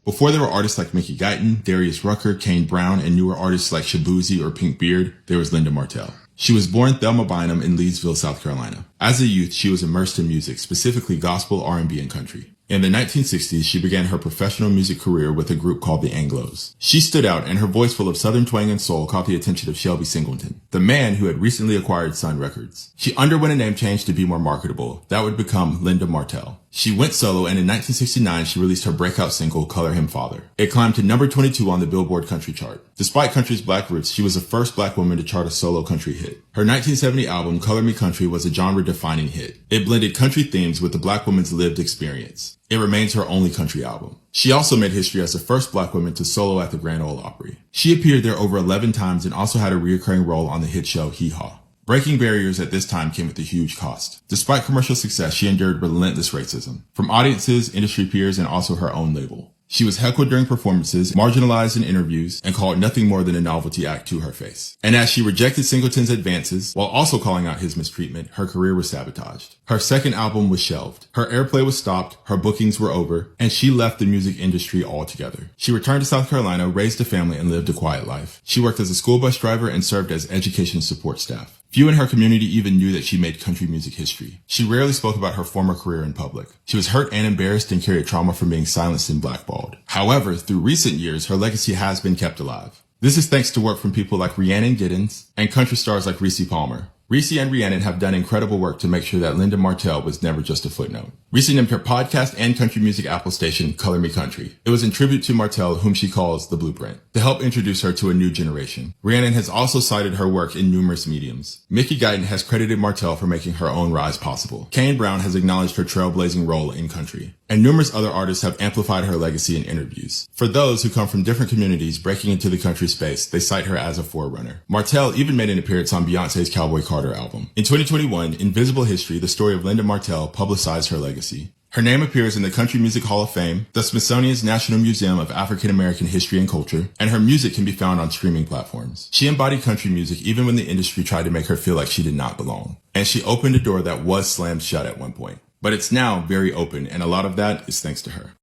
Before there were artists like Mickey Guyton, Darius Rucker, Kane Brown, and newer artists like Shabuzi or Pink Beard, there was Linda Martell. She was born Thelma Bynum in Leesville, South Carolina. As a youth, she was immersed in music, specifically gospel, R&B, and country. In the 1960s, she began her professional music career with a group called the Anglos. She stood out, and her voice full of southern twang and soul caught the attention of Shelby Singleton, the man who had recently acquired Sun Records. She underwent a name change to be more marketable. That would become Linda Martell. She went solo, and in 1969, she released her breakout single, Color Him Father. It climbed to number 22 on the Billboard Country chart. Despite country's black roots, she was the first black woman to chart a solo country hit. Her 1970 album, Color Me Country, was a genre-defining hit. It blended country themes with the black woman's lived experience. It remains her only country album. She also made history as the first black woman to solo at the Grand Ole Opry. She appeared there over 11 times and also had a recurring role on the hit show Hee Haw. Breaking barriers at this time came with a huge cost. Despite commercial success, she endured relentless racism from audiences, industry peers, and also her own label. She was heckled during performances, marginalized in interviews, and called nothing more than a novelty act to her face. And as she rejected Singleton's advances, while also calling out his mistreatment, her career was sabotaged. Her second album was shelved. Her airplay was stopped, her bookings were over, and she left the music industry altogether. She returned to South Carolina, raised a family, and lived a quiet life. She worked as a school bus driver and served as education support staff. Few in her community even knew that she made country music history. She rarely spoke about her former career in public. She was hurt and embarrassed and carried trauma from being silenced and blackballed. However, through recent years, her legacy has been kept alive. This is thanks to work from people like Rhiannon Giddens and country stars like Reese Palmer. Reese and Rhiannon have done incredible work to make sure that Linda Martell was never just a footnote. Reese named her podcast and country music Apple station Color Me Country. It was in tribute to Martell, whom she calls the Blueprint, to help introduce her to a new generation. Rhiannon has also cited her work in numerous mediums. Mickey Guyton has credited Martell for making her own rise possible. Kane Brown has acknowledged her trailblazing role in country. And numerous other artists have amplified her legacy in interviews. For those who come from different communities breaking into the country space, they cite her as a forerunner. Martell even made an appearance on Beyonce's Cowboy Carter album. In 2021, Invisible History, the story of Linda Martell, publicized her legacy. Her name appears in the Country Music Hall of Fame, the Smithsonian's National Museum of African American History and Culture, and her music can be found on streaming platforms. She embodied country music even when the industry tried to make her feel like she did not belong. And she opened a door that was slammed shut at one point. But it's now very open, and a lot of that is thanks to her.